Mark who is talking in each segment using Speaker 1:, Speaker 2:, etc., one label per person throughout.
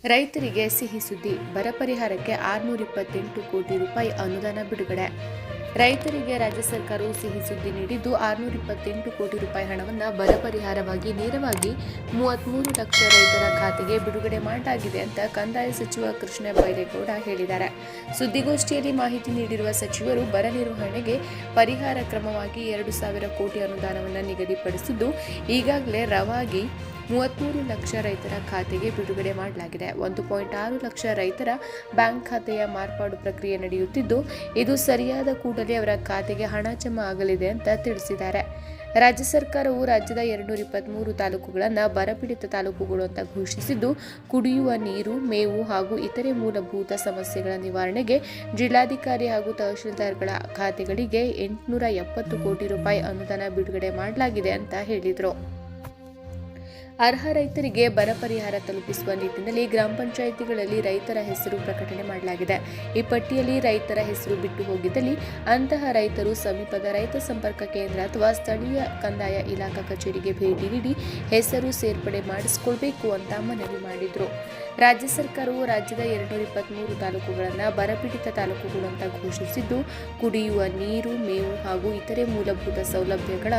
Speaker 1: ರೈತರಿಗೆ ಸಿಹಿ ಸುದ್ದಿ. ಬರ ಪರಿಹಾರಕ್ಕೆ 628 ಕೋಟಿ ರೂಪಾಯಿ ಅನುದಾನ ಬಿಡುಗಡೆ. ರೈತರಿಗೆ ರಾಜ್ಯ ಸರ್ಕಾರವು ಸಿಹಿ ಸುದ್ದಿ ನೀಡಿದ್ದು 628 ಕೋಟಿ ರೂಪಾಯಿ ಹಣವನ್ನು ಬರ ಪರಿಹಾರವಾಗಿ ನೇರವಾಗಿ 33 ಲಕ್ಷ ರೈತರ ಖಾತೆಗೆ ಬಿಡುಗಡೆ ಮಾಡಲಾಗಿದೆ ಅಂತ ಕಂದಾಯ ಸಚಿವ ಕೃಷ್ಣ ಬೈರೇಗೌಡ ಹೇಳಿದ್ದಾರೆ. ಸುದ್ದಿಗೋಷ್ಠಿಯಲ್ಲಿ ಮಾಹಿತಿ ನೀಡಿರುವ ಸಚಿವರು, ಬರ ನಿರ್ವಹಣೆಗೆ ಪರಿಹಾರ ಕ್ರಮವಾಗಿ 2,000 ಕೋಟಿ ಅನುದಾನವನ್ನು ನಿಗದಿಪಡಿಸಿದ್ದು, ಈಗಾಗಲೇ ರವಾಗಿ 33 ಲಕ್ಷ ರೈತರ ಖಾತೆಗೆ ಬಿಡುಗಡೆ ಮಾಡಲಾಗಿದೆ. 1.6 ಲಕ್ಷ ರೈತರ ಬ್ಯಾಂಕ್ ಖಾತೆಯ ಮಾರ್ಪಾಡು ಪ್ರಕ್ರಿಯೆ ನಡೆಯುತ್ತಿದ್ದು, ಇದು ಸರಿಯಾದ ಕೂಡಲೇ ಅವರ ಖಾತೆಗೆ ಹಣ ಜಮಾ ಆಗಲಿದೆ ಅಂತ ತಿಳಿಸಿದ್ದಾರೆ. ರಾಜ್ಯ ಸರ್ಕಾರವು ರಾಜ್ಯದ 223 ತಾಲೂಕುಗಳನ್ನು ಬರಪೀಡಿತ ತಾಲೂಕುಗಳು ಅಂತ ಘೋಷಿಸಿದ್ದು, ಕುಡಿಯುವ ನೀರು, ಮೇವು ಹಾಗೂ ಇತರೆ ಮೂಲಭೂತ ಸಮಸ್ಯೆಗಳ ನಿವಾರಣೆಗೆ ಜಿಲ್ಲಾಧಿಕಾರಿ ಹಾಗೂ ತಹಶೀಲ್ದಾರ್ಗಳ ಖಾತೆಗಳಿಗೆ 870 ಕೋಟಿ ರೂಪಾಯಿ ಅನುದಾನ ಬಿಡುಗಡೆ ಮಾಡಲಾಗಿದೆ ಅಂತ ಹೇಳಿದರು. ಅರ್ಹ ರೈತರಿಗೆ ಬರ ಪರಿಹಾರ ತಲುಪಿಸುವ ನಿಟ್ಟಿನಲ್ಲಿ ಗ್ರಾಮ ಪಂಚಾಯಿತಿಗಳಲ್ಲಿ ರೈತರ ಹೆಸರು ಪ್ರಕಟಣೆ ಮಾಡಲಾಗಿದೆ. ಈ ಪಟ್ಟಿಯಲ್ಲಿ ರೈತರ ಹೆಸರು ಬಿಟ್ಟು ಹೋಗಿದ್ದಲ್ಲಿ ಅಂತಹ ರೈತರು ಸಮೀಪದ ರೈತ ಸಂಪರ್ಕ ಕೇಂದ್ರ ಅಥವಾ ಸ್ಥಳೀಯ ಕಂದಾಯ ಇಲಾಖಾ ಕಚೇರಿಗೆ ಭೇಟಿ ನೀಡಿ ಹೆಸರು ಸೇರ್ಪಡೆ ಮಾಡಿಸಿಕೊಳ್ಬೇಕು ಅಂತ ಮನವಿ ಮಾಡಿದರು. ರಾಜ್ಯ ಸರ್ಕಾರವು ರಾಜ್ಯದ 223 ತಾಲೂಕುಗಳನ್ನು ಬರಪೀಡಿತ ತಾಲೂಕುಗಳು ಅಂತ ಘೋಷಿಸಿದ್ದು, ಕುಡಿಯುವ ನೀರು, ಮೇವು ಹಾಗೂ ಇತರೆ ಮೂಲಭೂತ ಸೌಲಭ್ಯಗಳ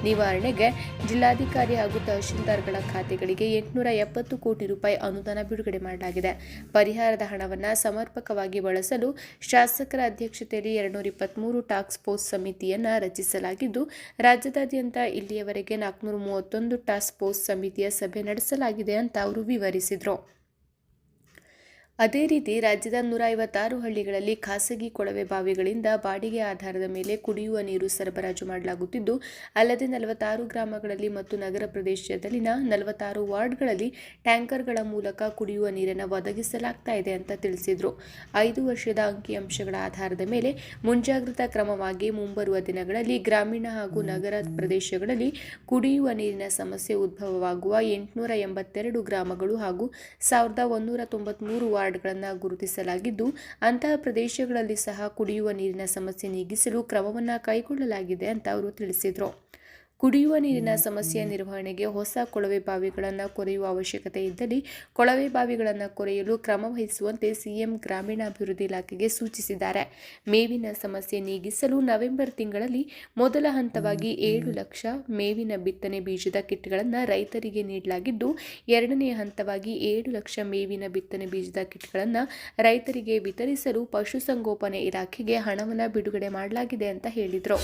Speaker 1: ನಿವಾರಣೆಗೆ ಜಿಲ್ಲಾಧಿಕಾರಿ ಹಾಗೂ ತಹಶೀಲ್ದಾರ್ಗಳ ಖಾತೆಗಳಿಗೆ 870 ಕೋಟಿ ರೂಪಾಯಿ ಅನುದಾನ ಬಿಡುಗಡೆ ಮಾಡಲಾಗಿದೆ. ಪರಿಹಾರದ ಹಣವನ್ನು ಸಮರ್ಪಕವಾಗಿ ಬಳಸಲು ಶಾಸಕರ ಅಧ್ಯಕ್ಷತೆಯಲ್ಲಿ 223 ಟಾಸ್ಕ್ ಫೋರ್ಸ್ ಸಮಿತಿಯನ್ನು ರಚಿಸಲಾಗಿದ್ದು, ರಾಜ್ಯದಾದ್ಯಂತ ಇಲ್ಲಿಯವರೆಗೆ 431 ಟಾಸ್ಕ್ ಫೋರ್ಸ್ ಸಮಿತಿಯ ಸಭೆ ನಡೆಸಲಾಗಿದೆ ಅಂತ ಅವರು ವಿವರಿಸಿದರು. ಅದೇ ರೀತಿ ರಾಜ್ಯದ 156 ಹಳ್ಳಿಗಳಲ್ಲಿ ಖಾಸಗಿ ಕೊಳವೆ ಬಾವಿಗಳಿಂದ ಬಾಡಿಗೆ ಆಧಾರದ ಮೇಲೆ ಕುಡಿಯುವ ನೀರು ಸರಬರಾಜು ಮಾಡಲಾಗುತ್ತಿದ್ದು, ಅಲ್ಲದೆ 46 ಗ್ರಾಮಗಳಲ್ಲಿ ಮತ್ತು ನಗರ ಪ್ರದೇಶದಲ್ಲಿನ 46 ವಾರ್ಡ್ಗಳಲ್ಲಿ ಟ್ಯಾಂಕರ್ಗಳ ಮೂಲಕ ಕುಡಿಯುವ ನೀರನ್ನು ಒದಗಿಸಲಾಗ್ತಾ ಇದೆ ಅಂತ ತಿಳಿಸಿದರು. 5 ವರ್ಷದ ಅಂಕಿಅಂಶಗಳ ಆಧಾರದ ಮೇಲೆ ಮುಂಜಾಗ್ರತಾ ಕ್ರಮವಾಗಿ ಮುಂಬರುವ ದಿನಗಳಲ್ಲಿ ಗ್ರಾಮೀಣ ಹಾಗೂ ನಗರ ಪ್ರದೇಶಗಳಲ್ಲಿ ಕುಡಿಯುವ ನೀರಿನ ಸಮಸ್ಯೆ ಉದ್ಭವವಾಗುವ 882 ಗ್ರಾಮಗಳು ಹಾಗೂ 1193 ವಾರ್ಡ್ಗಳನ್ನು ಗುರುತಿಸಲಾಗಿದ್ದು, ಅಂತಹ ಪ್ರದೇಶಗಳಲ್ಲಿ ಸಹ ಕುಡಿಯುವ ನೀರಿನ ಸಮಸ್ಯೆ ನೀಗಿಸಲು ಕ್ರಮವನ್ನು ಕೈಗೊಳ್ಳಲಾಗಿದೆ ಅಂತ ಅವರು ತಿಳಿಸಿದರು. ಕುಡಿಯುವ ನೀರಿನ ಸಮಸ್ಯೆ ನಿರ್ವಹಣೆಗೆ ಹೊಸ ಕೊಳವೆ ಬಾವಿಗಳನ್ನು ಕೊರೆಯುವ ಅವಶ್ಯಕತೆ ಇದ್ದಲ್ಲಿ ಕೊಳವೆ ಬಾವಿಗಳನ್ನು ಕೊರೆಯಲು ಕ್ರಮ ವಹಿಸುವಂತೆ ಸಿಎಂ ಗ್ರಾಮೀಣಾಭಿವೃದ್ಧಿ ಇಲಾಖೆಗೆ ಸೂಚಿಸಿದ್ದಾರೆ. ಮೇವಿನ ಸಮಸ್ಯೆ ನೀಗಿಸಲು ನವೆಂಬರ್ ತಿಂಗಳಲ್ಲಿ ಮೊದಲ ಹಂತವಾಗಿ 7 ಲಕ್ಷ ಮೇವಿನ ಬಿತ್ತನೆ ಬೀಜದ ಕಿಟ್ಗಳನ್ನು ರೈತರಿಗೆ ನೀಡಲಾಗಿದ್ದು, ಎರಡನೇ ಹಂತವಾಗಿ 7 ಲಕ್ಷ ಮೇವಿನ ಬಿತ್ತನೆ ಬೀಜದ ಕಿಟ್ಗಳನ್ನು ರೈತರಿಗೆ ವಿತರಿಸಲು ಪಶುಸಂಗೋಪನೆ ಇಲಾಖೆಗೆ ಹಣವನ್ನು ಬಿಡುಗಡೆ ಮಾಡಲಾಗಿದೆ ಅಂತ ಹೇಳಿದರು.